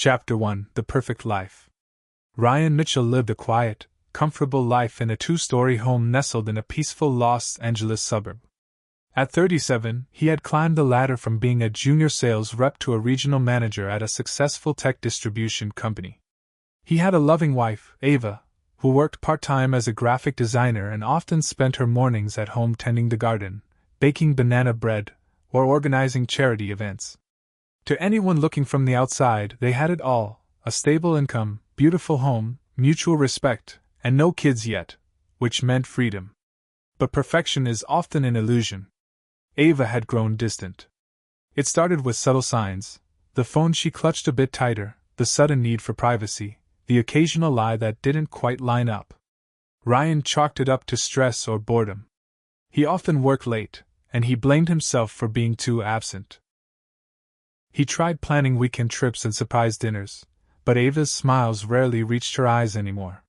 Chapter 1: The Perfect Life. Ryan Mitchell lived a quiet, comfortable life in a two-story home nestled in a peaceful Los Angeles suburb. At 37, he had climbed the ladder from being a junior sales rep to a regional manager at a successful tech distribution company. He had a loving wife, Ava, who worked part-time as a graphic designer and often spent her mornings at home tending the garden, baking banana bread, or organizing charity events. To anyone looking from the outside, they had it all: a stable income, beautiful home, mutual respect, and no kids yet, which meant freedom. But perfection is often an illusion. Ava had grown distant. It started with subtle signs: the phone she clutched a bit tighter, the sudden need for privacy, the occasional lie that didn't quite line up. Ryan chalked it up to stress or boredom. He often worked late, and he blamed himself for being too absent. He tried planning weekend trips and surprise dinners, but Ava's smiles rarely reached her eyes anymore.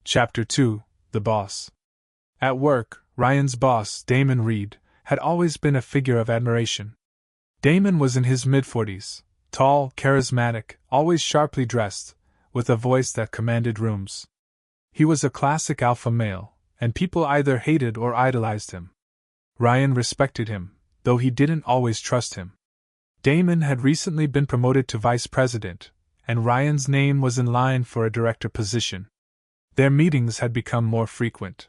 Chapter 2: The Boss. At work, Ryan's boss, Damon Reed, had always been a figure of admiration. Damon was in his mid-40s, tall, charismatic, always sharply dressed, with a voice that commanded rooms. He was a classic alpha male, and people either hated or idolized him. Ryan respected him, though he didn't always trust him. Damon had recently been promoted to vice president, and Ryan's name was in line for a director position. Their meetings had become more frequent.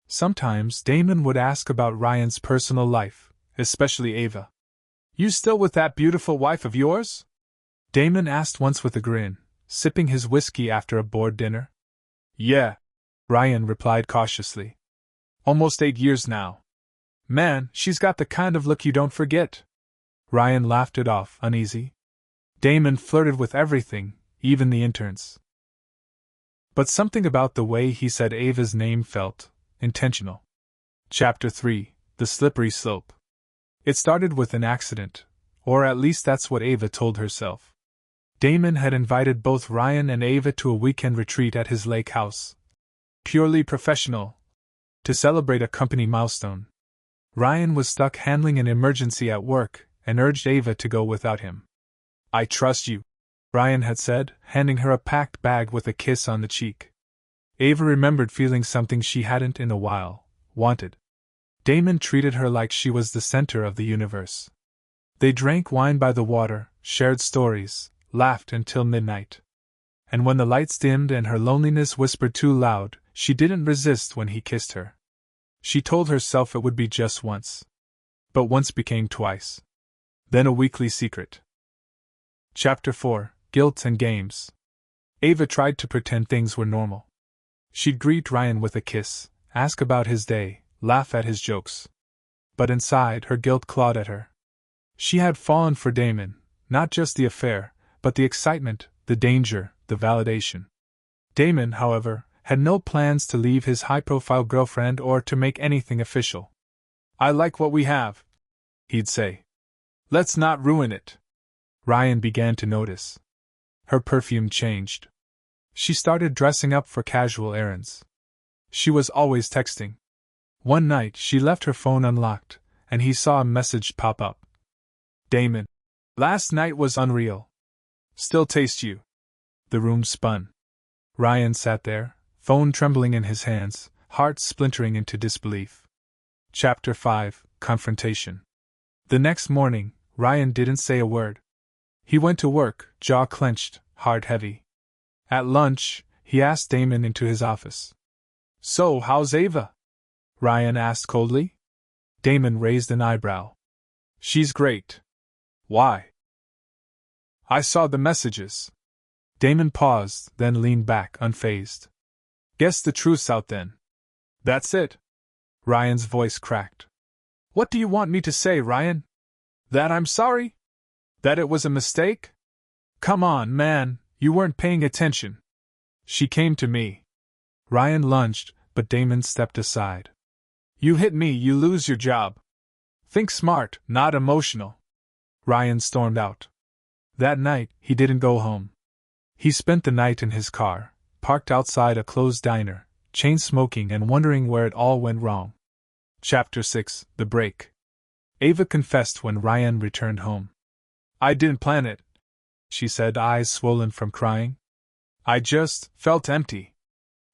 Sometimes Damon would ask about Ryan's personal life, especially Ava. "You still with that beautiful wife of yours?" Damon asked once with a grin, sipping his whiskey after a bored dinner. "Yeah," Ryan replied cautiously. "Almost 8 years now. Man, she's got the kind of look you don't forget." Ryan laughed it off, uneasy. Damon flirted with everything, even the interns. But something about the way he said Ava's name felt intentional. Chapter 3: The Slippery Slope. It started with an accident, or at least that's what Ava told herself. Damon had invited both Ryan and Ava to a weekend retreat at his lake house. Purely professional, to celebrate a company milestone. Ryan was stuck handling an emergency at work and urged Ava to go without him. "I trust you," Ryan had said, handing her a packed bag with a kiss on the cheek. Ava remembered feeling something she hadn't in a while, wanted. Damon treated her like she was the center of the universe. They drank wine by the water, shared stories, laughed until midnight. And when the lights dimmed and her loneliness whispered too loud, she didn't resist when he kissed her. She told herself it would be just once. But once became twice. Then a weekly secret. Chapter 4: Guilt and Games. Ava tried to pretend things were normal. She'd greet Ryan with a kiss, ask about his day, laugh at his jokes. But inside, her guilt clawed at her. She had fallen for Damon, not just the affair, but the excitement, the danger, the validation. Damon, however, had no plans to leave his high-profile girlfriend or to make anything official. "I like what we have," he'd say. "Let's not ruin it." Ryan began to notice. Her perfume changed. She started dressing up for casual errands. She was always texting. One night she left her phone unlocked, and he saw a message pop up. "Damon. Last night was unreal. Still taste you." The room spun. Ryan sat there, phone trembling in his hands, heart splintering into disbelief. Chapter 5: Confrontation. The next morning, Ryan didn't say a word. He went to work, jaw clenched, heart heavy. At lunch, he asked Damon into his office. "So, how's Ava?" Ryan asked coldly. Damon raised an eyebrow. "She's great." "Why?" "I saw the messages." Damon paused, then leaned back, unfazed. "Guess the truth's out then." "That's it." Ryan's voice cracked. "What do you want me to say, Ryan? That I'm sorry? That it was a mistake? Come on, man, you weren't paying attention. She came to me." Ryan lunged, but Damon stepped aside. "You hit me, you lose your job. Think smart, not emotional." Ryan stormed out. That night, he didn't go home. He spent the night in his car, parked outside a closed diner, chain-smoking and wondering where it all went wrong. Chapter 6: The Break. Ava confessed when Ryan returned home. "I didn't plan it. she said, eyes swollen from crying. I just felt empty.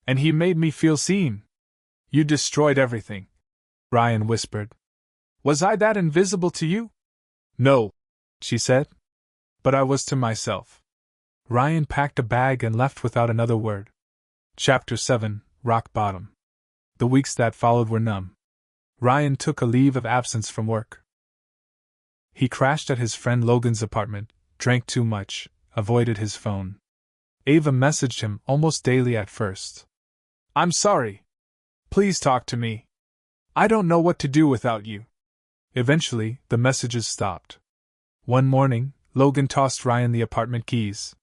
And he made me feel seen. You destroyed everything, Ryan whispered. Was I that invisible to you? No, she said. But I was to myself. Ryan packed a bag and left without another word. Chapter 7, Rock Bottom. The weeks that followed were numb. Ryan took a leave of absence from work. He crashed at his friend Logan's apartment, drank too much, avoided his phone. Ava messaged him almost daily at first. I'm sorry. Please talk to me. I don't know what to do without you. Eventually, the messages stopped. One morning, Logan tossed Ryan the apartment keys.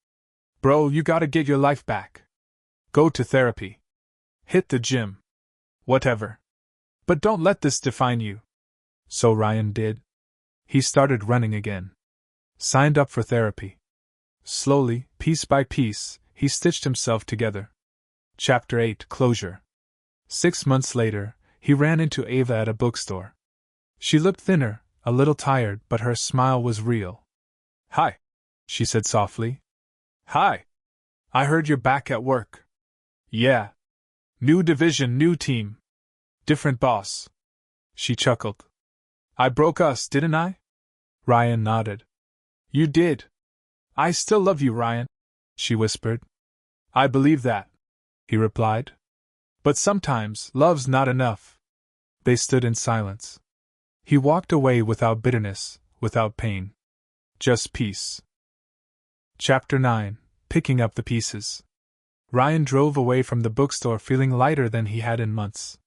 Bro, you gotta get your life back. Go to therapy. Hit the gym. Whatever. But don't let this define you. So Ryan did. He started running again. Signed up for therapy. Slowly, piece by piece, he stitched himself together. Chapter 8, Closure. 6 months later, he ran into Ava at a bookstore. She looked thinner, a little tired, but her smile was real. Hi, she said softly. Hi. I heard you're back at work. Yeah. New division, new team. Different boss. She chuckled. I broke us, didn't I? Ryan nodded. You did. I still love you, Ryan, she whispered. I believe that, he replied. But sometimes, love's not enough. They stood in silence. He walked away without bitterness, without pain. Just peace. Chapter 9, Picking Up the Pieces. Ryan drove away from the bookstore feeling lighter than he had in months.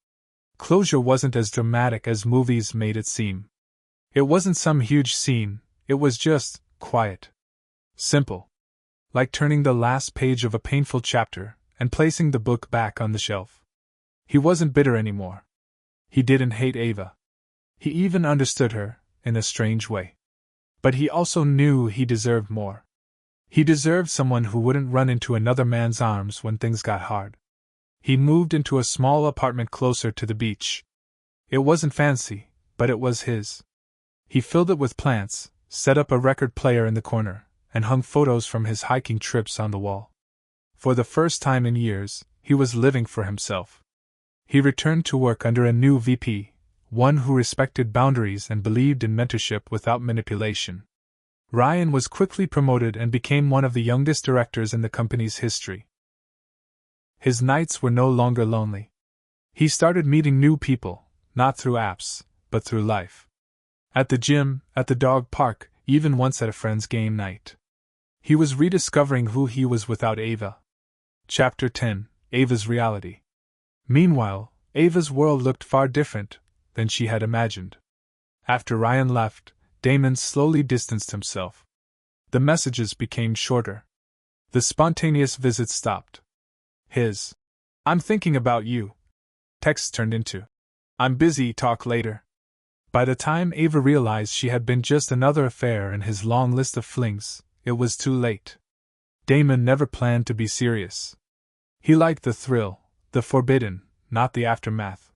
Closure wasn't as dramatic as movies made it seem. It wasn't some huge scene, it was just quiet. Simple. Like turning the last page of a painful chapter and placing the book back on the shelf. He wasn't bitter anymore. He didn't hate Ava. He even understood her, in a strange way. But he also knew he deserved more. He deserved someone who wouldn't run into another man's arms when things got hard. He moved into a small apartment closer to the beach. It wasn't fancy, but it was his. He filled it with plants, set up a record player in the corner, and hung photos from his hiking trips on the wall. For the first time in years, he was living for himself. He returned to work under a new VP, one who respected boundaries and believed in mentorship without manipulation. Ryan was quickly promoted and became one of the youngest directors in the company's history. His nights were no longer lonely. He started meeting new people, not through apps, but through life. At the gym, at the dog park, even once at a friend's game night. He was rediscovering who he was without Ava. Chapter 10, Ava's Reality. Meanwhile, Ava's world looked far different than she had imagined. After Ryan left, Damon slowly distanced himself. The messages became shorter. The spontaneous visits stopped. His "I'm thinking about you" text turned into "I'm busy, talk later." By the time Ava realized she had been just another affair in his long list of flings, it was too late. Damon never planned to be serious. He liked the thrill, the forbidden, not the aftermath.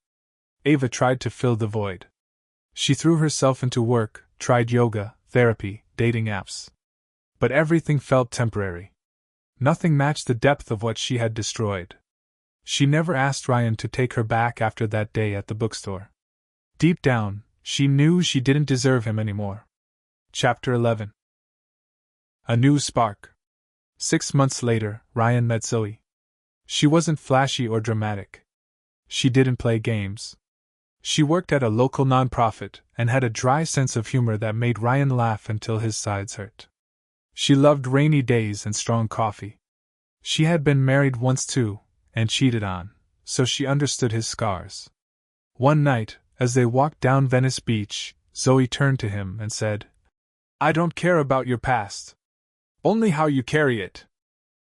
Ava tried to fill the void. She threw herself into work, tried yoga, therapy, dating apps. But everything felt temporary. Nothing matched the depth of what she had destroyed. She never asked Ryan to take her back after that day at the bookstore. Deep down, she knew she didn't deserve him anymore. Chapter 11. A New Spark. 6 months later, Ryan met Zoe. She wasn't flashy or dramatic. She didn't play games. She worked at a local nonprofit and had a dry sense of humor that made Ryan laugh until his sides hurt. She loved rainy days and strong coffee. She had been married once too, and cheated on, so she understood his scars. One night, as they walked down Venice Beach, Zoe turned to him and said, "I don't care about your past. Only how you carry it."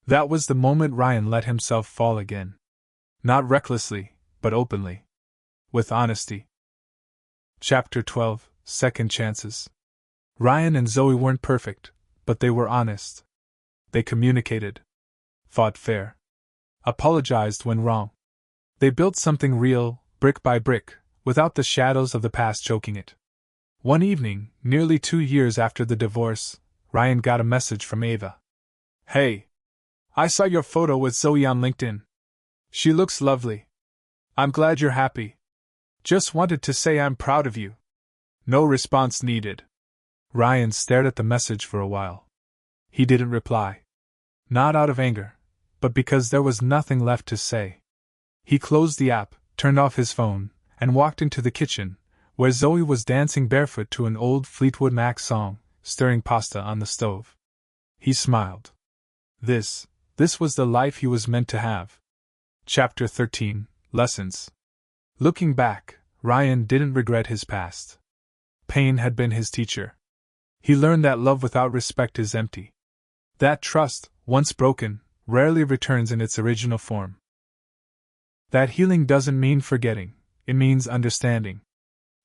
That was the moment Ryan let himself fall again. Not recklessly, but openly. With honesty. Chapter 12, Second Chances. Ryan and Zoe weren't perfect, but they were honest. They communicated. Fought fair. Apologized when wrong. They built something real, brick by brick, without the shadows of the past choking it. One evening, nearly 2 years after the divorce, Ryan got a message from Ava. Hey! I saw your photo with Zoe on LinkedIn. She looks lovely. I'm glad you're happy. Just wanted to say I'm proud of you. No response needed. Ryan stared at the message for a while. He didn't reply. Not out of anger, but because there was nothing left to say. He closed the app, turned off his phone, and walked into the kitchen, where Zoe was dancing barefoot to an old Fleetwood Mac song, stirring pasta on the stove. He smiled. This was the life he was meant to have. Chapter 13, Lessons. Looking back, Ryan didn't regret his past. Pain had been his teacher. He learned that love without respect is empty. That trust, once broken, rarely returns in its original form. That healing doesn't mean forgetting, it means understanding.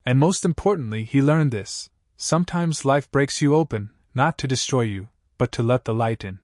And most importantly, he learned this: sometimes life breaks you open, not to destroy you, but to let the light in.